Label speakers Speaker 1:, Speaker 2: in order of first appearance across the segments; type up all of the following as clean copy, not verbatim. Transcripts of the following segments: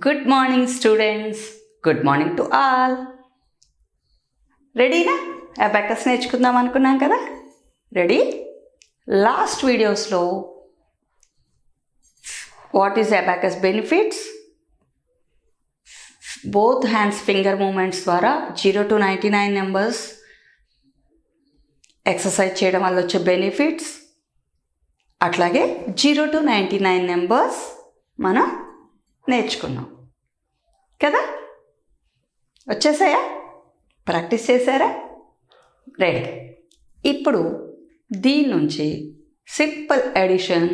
Speaker 1: Good morning students. Good morning to all. రెడీనా? Abacus నేర్చుకుందాం అనుకున్నాం కదా. రెడీ? లాస్ట్ వీడియోస్లో what is abacus benefits, both hands finger movements ద్వారా 0 to 99 నెంబర్స్ ఎక్సర్సైజ్ చేయడం వల్ల వచ్చే బెనిఫిట్స్, అట్లాగే 0 to 99 నెంబర్స్ మనం నేర్చుకున్నాం కదా. వచ్చేసాయా? ప్రాక్టీస్ చేశారా? రెడీ. ఇప్పుడు దీని నుంచి సింపుల్ ఎడిషన్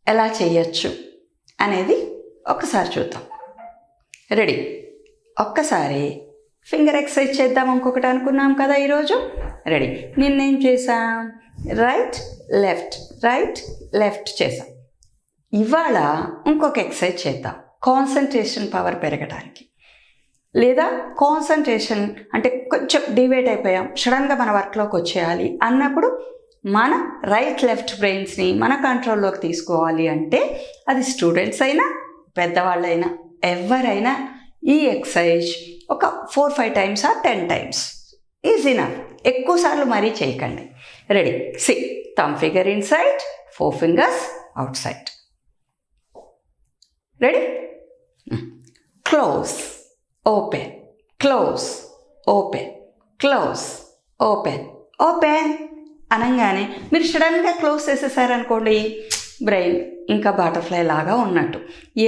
Speaker 1: ఎలా చేయొచ్చు అనేది ఒకసారి చూద్దాం. రెడీ? ఒక్కసారి ఫింగర్ ఎక్సర్సైజ్ చేద్దాం. ఇంకొకటి అనుకున్నాం కదా ఈరోజు. రెడీ. నిన్నేం చేసాం? రైట్ లెఫ్ట్ చేసాం. ఇవాళ ఇంకొక ఎక్సర్సైజ్ చేద్దాం, కాన్సన్ట్రేషన్ పవర్ పెరగడానికి. లేదా కాన్సన్ట్రేషన్ అంటే కొంచెం డివైడ్ అయిపోయాం, సడన్గా మన వర్క్లోకి వచ్చేయాలి అన్నప్పుడు మన రైట్ లెఫ్ట్ బ్రెయిన్స్ని మన కంట్రోల్లోకి తీసుకోవాలి అంటే అది స్టూడెంట్స్ అయినా పెద్దవాళ్ళైనా ఎవరైనా ఈ ఎక్సర్సైజ్ ఒక 4-5 times or 10 times ఈజీనా. ఎక్కువసార్లు మరీ చేయకండి. Ready? See, thumb finger inside, 4 fingers outside. Ready? Close, open, close, open, close, open, open అనగానే మీరు సడన్గా క్లోజ్ చేసేసారనుకోండి, బ్రెయిన్ ఇంకా బటర్ఫ్లై లాగా ఉన్నట్టు.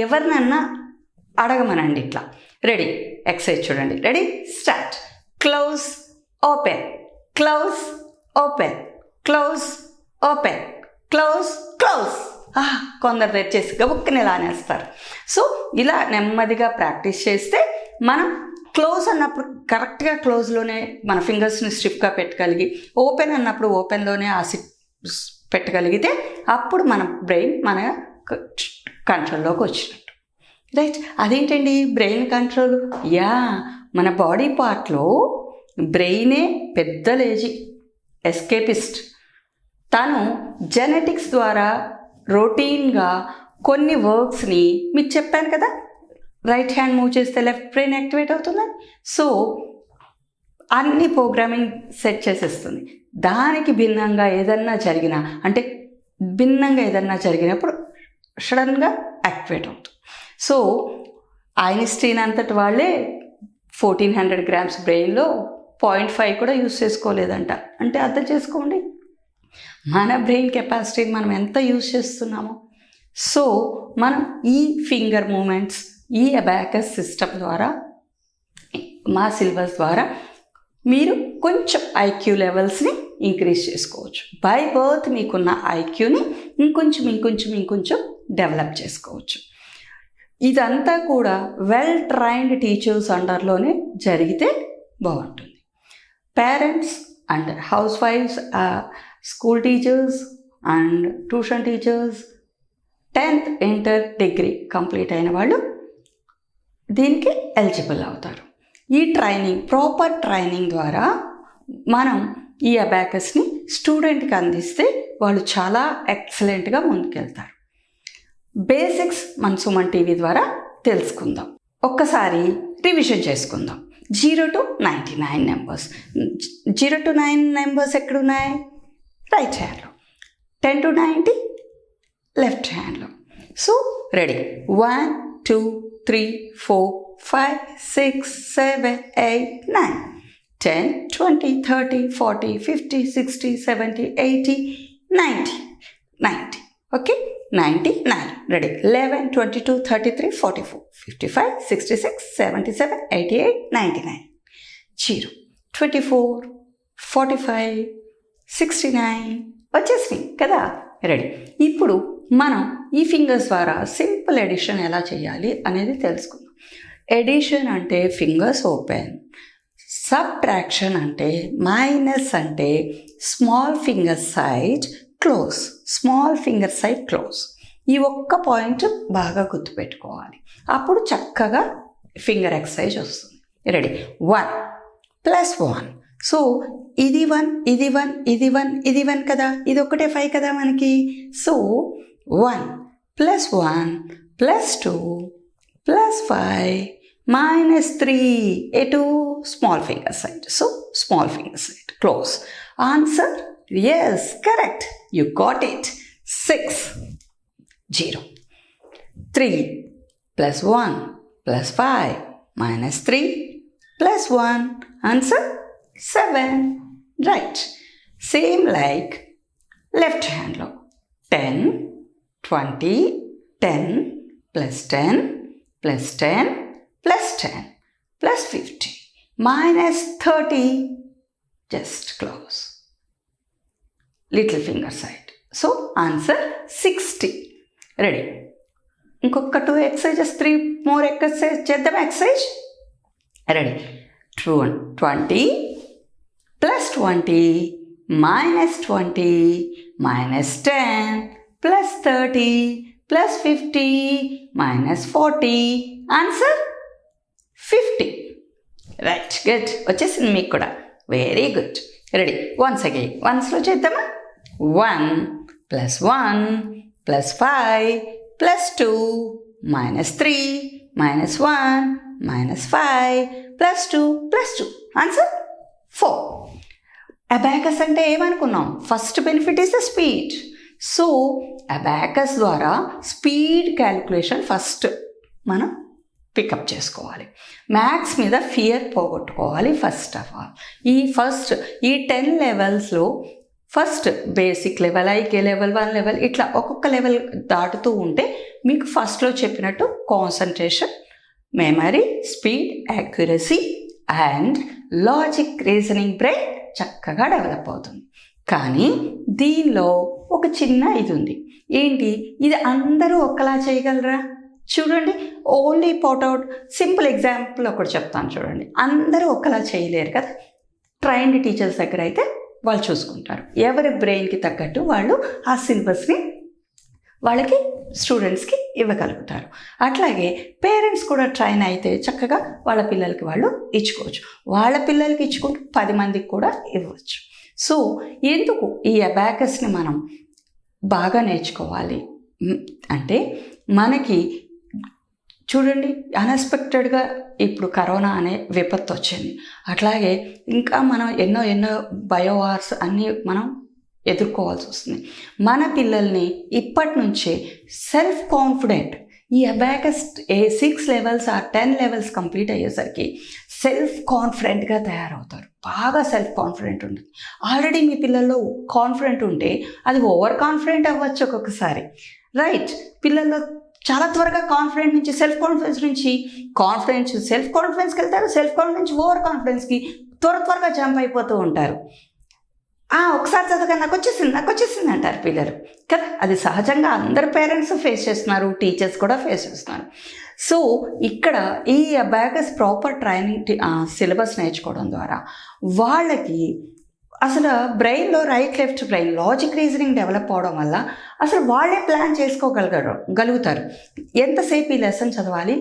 Speaker 1: ఎవరినన్నా అడగమనండి ఇట్లా. రెడీ? ఎక్సర్సైజ్ చూడండి. Ready? Start. Close, open, close, open, close, open, close, close. కొందరు తెచ్చేసి గబుక్కని ఇలా అనేస్తారు. సో ఇలా నెమ్మదిగా ప్రాక్టీస్ చేస్తే మనం క్లోజ్ అన్నప్పుడు కరెక్ట్గా క్లోజ్లోనే మన ఫింగర్స్ని స్టిఫ్గా పెట్టగలిగి, ఓపెన్ అన్నప్పుడు ఓపెన్లోనే పెట్టగలిగితే అప్పుడు మన బ్రెయిన్ మన కంట్రోల్లోకి వచ్చినట్టు. రైట్? అదేంటండి బ్రెయిన్ కంట్రోల్? మన బాడీ పార్ట్లో బ్రెయినే పెద్ద లేజీ ఎస్కేపిస్ట్. తను జెనెటిక్స్ ద్వారా రొటీన్గా కొన్ని వర్క్స్ని మీకు చెప్పాను కదా, రైట్ హ్యాండ్ మూవ్ చేస్తే లెఫ్ట్ బ్రెయిన్ యాక్టివేట్ అవుతుందని. సో అన్ని ప్రోగ్రామింగ్ సెట్ చేసేస్తుంది. దానికి భిన్నంగా ఏదన్నా జరిగినా, అంటే భిన్నంగా ఏదన్నా జరిగినప్పుడు సడన్గా యాక్టివేట్ అవుతుంది. సో ఐన్స్టీన్ అంతటి వాళ్ళే 1400 grams బ్రెయిన్లో 0.5 కూడా యూజ్ చేసుకోలేదంట. అంటే అర్థం చేసుకోండి మన బ్రెయిన్ కెపాసిటీని మనం ఎంత యూజ్ చేస్తున్నామో. సో మనం ఈ ఫింగర్ మూమెంట్స్, ఈ అబాకస్ సిస్టమ్ ద్వారా, మా సిలబస్ ద్వారా మీరు కొంచెం ఐక్యూ లెవెల్స్ని ఇంక్రీజ్ చేసుకోవచ్చు. బై బర్త్ మీకున్న ఐక్యూని ఇంకొంచెం డెవలప్ చేసుకోవచ్చు. ఇదంతా కూడా వెల్ ట్రైన్డ్ టీచర్స్ అండర్లోనే జరిగితే బాగుంటుంది. పేరెంట్స్ అండ్ హౌస్ వైఫ్స్, school teachers and tuition teachers, 10th inter degree complete అయిన వాళ్ళు దీనికి ఎలిజిబుల్ అవుతారు. ఈ ట్రైనింగ్, ప్రాపర్ ట్రైనింగ్ ద్వారా మనం ఈ అబాకస్ని స్టూడెంట్కి అందిస్తే వాళ్ళు చాలా ఎక్సలెంట్గా ముందుకెళ్తారు. బేసిక్స్ మన సుమన్ టీవీ ద్వారా తెలుసుకుందాం. ఒక్కసారి రివిజన్ చేసుకుందాం. 0 to 99 నెంబర్స్. 0 to 9 నెంబర్స్ ఎక్కడున్నాయి? రైట్ హ్యాండ్లో. 10 to 90 లెఫ్ట్ హ్యాండ్లో. So ready? 1 2 3 4 5 6 7 8 9 10 20 30 40 50 60 70 80 90. ఓకే, 99. రెడీ? 11 22 33 44 55 66 77 88 99. 0 24 45 69 వచ్చేసినాయి కదా. రెడీ? ఇప్పుడు మనం ఈ ఫింగర్స్ ద్వారా సింపుల్ ఎడిషన్ ఎలా చేయాలి అనేది తెలుసుకుందాం. ఎడిషన్ అంటే ఫింగర్స్ ఓపెన్, సబ్ట్రాక్షన్ అంటే మైనస్ అంటే small finger side close, small finger side close. ఈ ఒక్క పాయింట్ బాగా గుర్తుపెట్టుకోవాలి, అప్పుడు చక్కగా ఫింగర్ ఎక్సర్సైజ్ వస్తుంది. రెడీ? 1 + 1. సో ఇది 1 ఇది 1 ఇది 1 ఇది 1 కదా, ఇది ఒకటే 5 కదా మనకి. So 1 + 1 + 2 plus 5 minus 3 etu small finger side. So small finger side. Close. Answer? Yes, correct. You got it. 6. 0. 3 plus 1 plus 5 minus 3 plus 1. Answer? 7. Right. Same like left hand lo. 10, 20, 10 plus 10 plus 10 plus 10 plus 50 minus 30. Just close. Little finger side. So answer 60. Ready? ఇంకొక 2 exercises, 3 more exercises చేద్దాం. exercise. Ready? 20 plus 20 minus 20 minus 10 plus 30 plus 50 minus 40. Answer? 50. Right, good. వచ్చేసింది మీకు కూడా. Very good. Ready? Once again. వన్స్లో చేద్దామా? 1 plus 1 plus 5 plus 2 minus 3 minus 1 minus 5 plus 2 plus 2. Answer? 4. Abacus అంటే ఏమనుకున్నాం? First benefit is the speed. So abacus ద్వారా speed calculation first మనం pick up చేసుకోవాలి. మ్యాథ్స్ మీద ఫియర్ పోగొట్టుకోవాలి ఫస్ట్ ఆఫ్ ఆల్. ఈ 10 లెవెల్స్లో ఫస్ట్ బేసిక్ లెవెల్, ఐకే లెవెల్, 1 లెవెల్, ఇట్లా ఒక్కొక్క లెవెల్ దాటుతూ ఉంటే మీకు ఫస్ట్లో చెప్పినట్టు concentration, memory, speed, accuracy and logic, reasoning brain చక్కగా డెవలప్ అవుతుంది. కానీ దీనిలో ఒక చిన్న ఇది ఉంది. ఏంటి? ఇది అందరూ ఒకలా చేయగలరా? చూడండి, ఓన్లీ పాట్అవుట్ సింపుల్ ఎగ్జాంపుల్ ఒకటి చెప్తాను చూడండి. అందరూ ఒకలా చేయలేరు కదా. ట్రైన్డ్ టీచర్స్ దగ్గర అయితే వాళ్ళు చూసుకుంటారు. ఎవరి బ్రెయిన్కి తగ్గట్టు వాళ్ళు ఆ సిలబస్ని వాళ్ళకి స్టూడెంట్స్కి ఇవ్వగలుగుతారు. అట్లాగే పేరెంట్స్ కూడా ట్రైన్ అయితే చక్కగా వాళ్ళ పిల్లలకి వాళ్ళు ఇచ్చుకోవచ్చు. వాళ్ళ పిల్లలకి ఇచ్చుకుంటూ 10 మందికి కూడా ఇవ్వచ్చు. సో ఎందుకు ఈ అబాకస్ని మనం బాగా నేర్చుకోవాలి అంటే, మనకి చూడండి అన్ఎక్స్పెక్టెడ్గా ఇప్పుడు కరోనా అనే విపత్తు వచ్చింది. అట్లాగే ఇంకా మనం ఎన్నో బయోవార్స్ అన్నీ మనం ఎదుర్కోవాల్సి వస్తుంది. మన పిల్లల్ని ఇప్పటి నుంచే సెల్ఫ్ కాన్ఫిడెంట్, ఈ abacus 6 levels or 10 levels complete అయ్యేసరికి సెల్ఫ్ కాన్ఫిడెంట్గా తయారవుతారు. బాగా సెల్ఫ్ కాన్ఫిడెంట్ ఉంటుంది. ఆల్రెడీ మీ పిల్లల్లో కాన్ఫిడెంట్ ఉంటే అది ఓవర్ కాన్ఫిడెంట్ అవ్వచ్చు ఒక్కొక్కసారి. రైట్? పిల్లల్లో చాలా త్వరగా కాన్ఫిడెంట్ నుంచి సెల్ఫ్ కాన్ఫిడెన్స్కి వెళ్తారు. సెల్ఫ్ కాన్ఫిడెన్స్ ఓవర్ కాన్ఫిడెన్స్కి త్వరగా జంప్ అయిపోతూ ఉంటారు. ఒకసారి చదవగా నాకు వచ్చేసింది అంటారు పిల్లలు కదా. అది సహజంగా అందరు పేరెంట్స్ ఫేస్ చేస్తున్నారు, టీచర్స్ కూడా ఫేస్ చేస్తున్నారు. సో ఇక్కడ ఈ అబాకస్ ప్రాపర్ ట్రైనింగ్ సిలబస్ నేర్చుకోవడం ద్వారా వాళ్ళకి అసలు బ్రెయిన్లో right left brain logic reasoning develop అవడం వల్ల అసలు వాళ్ళే ప్లాన్ చేసుకోగలుగుతారు. ఎంతసేపు ఈ లెసన్ చదవాలి,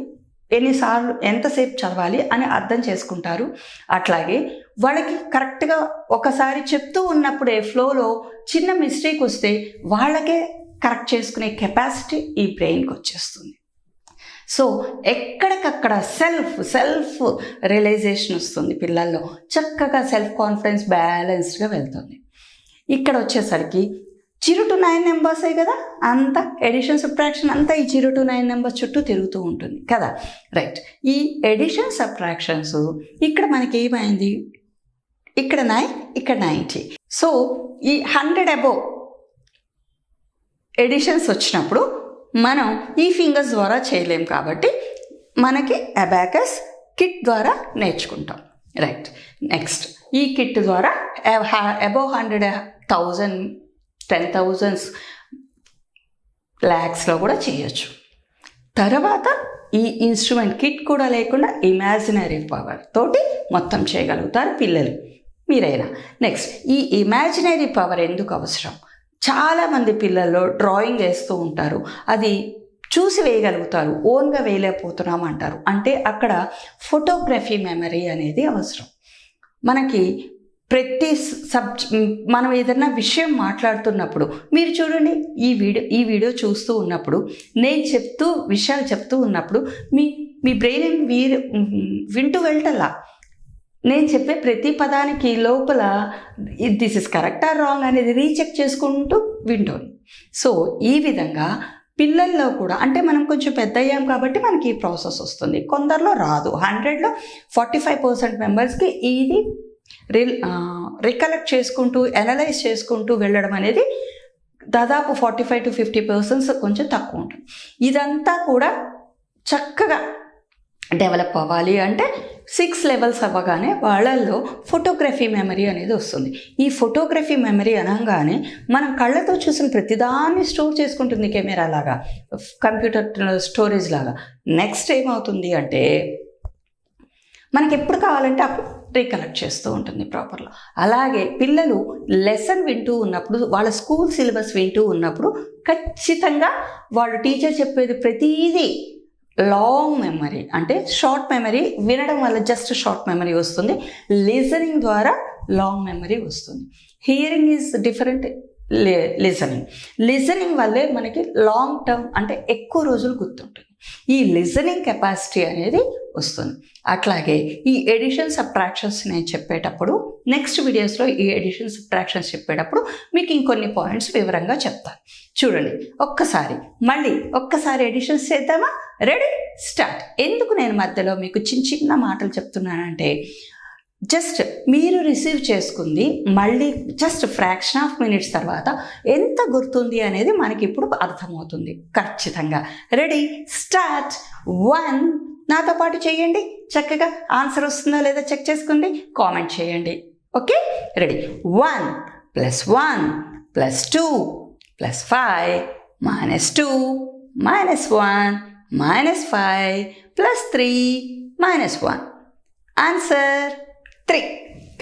Speaker 1: ఎంతసేపు చదవాలి అని అర్థం చేసుకుంటారు. అట్లాగే వాళ్ళకి కరెక్ట్గా ఒకసారి చెప్తూ ఉన్నప్పుడే ఫ్లోలో చిన్న మిస్టేక్ వస్తే వాళ్ళకే కరెక్ట్ చేసుకునే కెపాసిటీ ఈ బ్రెయిన్కి వచ్చేస్తుంది. సో ఎక్కడికక్కడ సెల్ఫ్ రియలైజేషన్ వస్తుంది పిల్లల్లో. చక్కగా సెల్ఫ్ కాన్ఫిడెన్స్ బ్యాలెన్స్డ్గా వెళ్తుంది. ఇక్కడ వచ్చేసరికి 0 to 9 నెంబర్సే కదా, అంతా ఎడిషన్ సబ్ట్రాక్షన్ అంతా ఈ 0 to 9 నెంబర్స్ చుట్టూ తిరుగుతూ ఉంటుంది కదా. రైట్? ఈ ఎడిషన్ సబ్ట్రాక్షన్స్ ఇక్కడ మనకి ఏమైంది? ఇక్కడ 9, ఇక్కడ 90. సో ఈ 100 అబోవ్ ఎడిషన్స్ వచ్చినప్పుడు మనం ఈ ఫింగర్స్ ద్వారా చేయలేం కాబట్టి మనకి అబాకస్ కిట్ ద్వారా నేర్చుకుంటాం. రైట్? నెక్స్ట్ ఈ కిట్ ద్వారా అబోవ్ 100, 1000, 10,000, lakhsలో కూడా చేయొచ్చు. తర్వాత ఈ ఇన్స్ట్రుమెంట్ కిట్ కూడా లేకుండా ఇమాజినరీ పవర్ తోటి మొత్తం చేయగలుగుతారు పిల్లలు, మీరైనా. నెక్స్ట్ ఈ ఇమాజినరీ పవర్ ఎందుకు అవసరం? చాలామంది పిల్లల్లో డ్రాయింగ్ వేస్తూ ఉంటారు, అది చూసి వేయగలుగుతారు, ఓన్గా వేయలేకపోతున్నాం అంటారు. అంటే అక్కడ ఫోటోగ్రఫీ మెమరీ అనేది అవసరం. మనకి ప్రతి మనం ఏదైనా విషయం మాట్లాడుతున్నప్పుడు మీరు చూడండి, ఈ వీడియో చూస్తూ ఉన్నప్పుడు నేను విషయాలు చెప్తూ ఉన్నప్పుడు మీ బ్రెయిన్ వింటూ వెళ్ళటల్లా. నేను చెప్పే ప్రతి పదానికి లోపల this is correct or wrong అనేది రీచెక్ చేసుకుంటూ వింటోంది. సో ఈ విధంగా పిల్లల్లో కూడా, అంటే మనం కొంచెం పెద్ద అయ్యాం కాబట్టి మనకి ఈ ప్రాసెస్ వస్తుంది, కొందరిలో రాదు. 100లో 45% మెంబర్స్కి ఇది రికలెక్ట్ చేసుకుంటూ అనలైజ్ చేసుకుంటూ వెళ్ళడం అనేది దాదాపు 45 to 50% కొంచెం తక్కువ ఉంటుంది. ఇదంతా కూడా చక్కగా డెవలప్ అవ్వాలి అంటే 6 లెవెల్స్ అవ్వగానే వాళ్ళల్లో ఫోటోగ్రఫీ మెమరీ అనేది వస్తుంది. ఈ ఫోటోగ్రఫీ మెమరీ అనగానే మనం కళ్ళతో చూసిన ప్రతిదాన్ని స్టోర్ చేసుకుంటుంది కెమెరా లాగా, కంప్యూటర్ స్టోరేజ్ లాగా. నెక్స్ట్ ఏమవుతుంది అంటే మనకి ఎప్పుడు కావాలంటే అప్పుడు రీకలెక్ట్ చేస్తూ ఉంటుంది ప్రాపర్గా. అలాగే పిల్లలు లెసన్ వింటూ ఉన్నప్పుడు, వాళ్ళ స్కూల్ సిలబస్ వింటూ ఉన్నప్పుడు ఖచ్చితంగా వాళ్ళు టీచర్ చెప్పేది ప్రతిదీ లాంగ్ మెమరీ, అంటే షార్ట్ మెమరీ వినడం వల్ల జస్ట్ షార్ట్ మెమరీ వస్తుంది, లిజనింగ్ ద్వారా లాంగ్ మెమరీ వస్తుంది. హియరింగ్ ఈజ్ డిఫరెంట్, లిజనింగ్ వల్లే మనకి లాంగ్ టర్మ్ అంటే ఎక్కువ రోజులు గుర్తుంటుంది. ఈ లిజనింగ్ కెపాసిటీ అనేది వస్తుంది. అట్లాగే ఈ ఎడిషన్ సబ్ట్రాక్షన్స్ నేను చెప్పేటప్పుడు నెక్స్ట్ వీడియోస్లో ఈ ఎడిషన్ సబ్ట్రాక్షన్స్ చెప్పేటప్పుడు మీకు ఇంకొన్ని పాయింట్స్ వివరంగా చెప్తాను. చూడండి, ఒక్కసారి ఎడిషన్స్ చేద్దామా? Ready, start. ఎందుకు నేను మధ్యలో మీకు చిన్న మాటలు చెప్తున్నానంటే, జస్ట్ మీరు రిసీవ్ చేసుకుంది మళ్ళీ జస్ట్ ఫ్రాక్షన్ ఆఫ్ మినిట్స్ తర్వాత ఎంత గుర్తుంది అనేది మనకి ఇప్పుడు అర్థమవుతుంది ఖచ్చితంగా. Ready, start. 1 నాతో పాటు చేయండి. చక్కగా ఆన్సర్ వస్తుందా లేదా చెక్ చేసుకోండి, కామెంట్ చేయండి. Okay, ready. 1 + 1 + 2 + 5 - 2 - 1 - 5 + 3 - 1. ఆన్సర్ 3.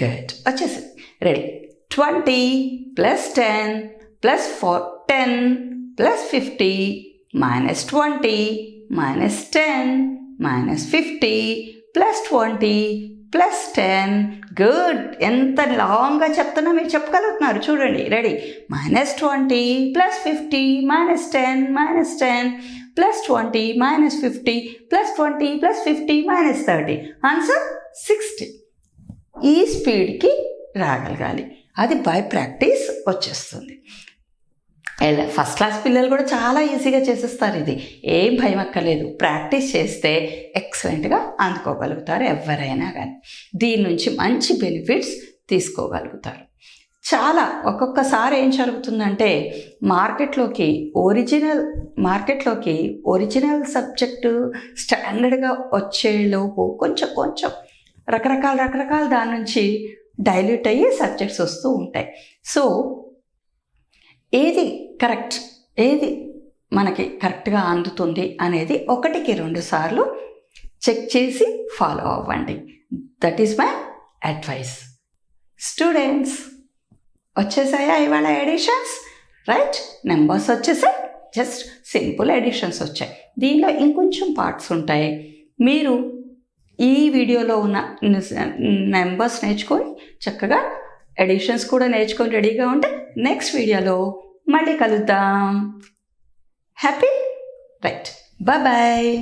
Speaker 1: గుడ్, వచ్చేసింది. రెడీ. 20 + 10 + 10 + 50 - 20 - 10 - 50 + 20 + 10. గుడ్. ఎంత లాంగ్గా చెప్తున్నా మీరు చెప్పగలుగుతున్నారు. చూడండి, రెడీ. -20 + 50 - 10 - 10 + 20 - 50 + 20 + 50 - 30. ఆన్సర్ 60. ఈ స్పీడ్కి రాగలగాలి, అది బై ప్రాక్టీస్ వచ్చేస్తుంది. ఫస్ట్ క్లాస్ పిల్లలు కూడా చాలా ఈజీగా చేసేస్తారు. ఇది ఏం భయం అక్కర్లేదు, ప్రాక్టీస్ చేస్తే ఎక్సలెంట్గా అందుకోగలుగుతారు ఎవరైనా కానీ. దీని నుంచి మంచి బెనిఫిట్స్ తీసుకోగలుగుతారు. చాలా ఒక్కొక్కసారి ఏం జరుగుతుందంటే మార్కెట్లోకి ఒరిజినల్ సబ్జెక్టు స్టాండర్డ్గా వచ్చేలోపు కొంచెం రకరకాల దాని నుంచి డైల్యూట్ అయ్యి సబ్జెక్ట్స్ వస్తూ ఉంటాయి. సో ఏది కరెక్ట్, ఏది మనకి కరెక్ట్గా అందుతుంది అనేది 1కి 2 సార్లు చెక్ చేసి ఫాలో అవ్వండి. That is my advice. Students, వచ్చేసాయా ఇవాళ ఎడిషన్స్? రైట్, నెంబర్స్ వచ్చేసాయి. జస్ట్ సింపుల్ ఎడిషన్స్ వచ్చాయి. దీనిలో ఇంకొంచెం పార్ట్స్ ఉంటాయి. మీరు ఈ వీడియోలో ఉన్న నెంబర్స్ నేర్చుకొని చక్కగా ఎడిషన్స్ కూడా నేర్చుకొని రెడీగా ఉంటే నెక్స్ట్ వీడియోలో మళ్ళీ కలుద్దాం. హ్యాపీ? Right, bye.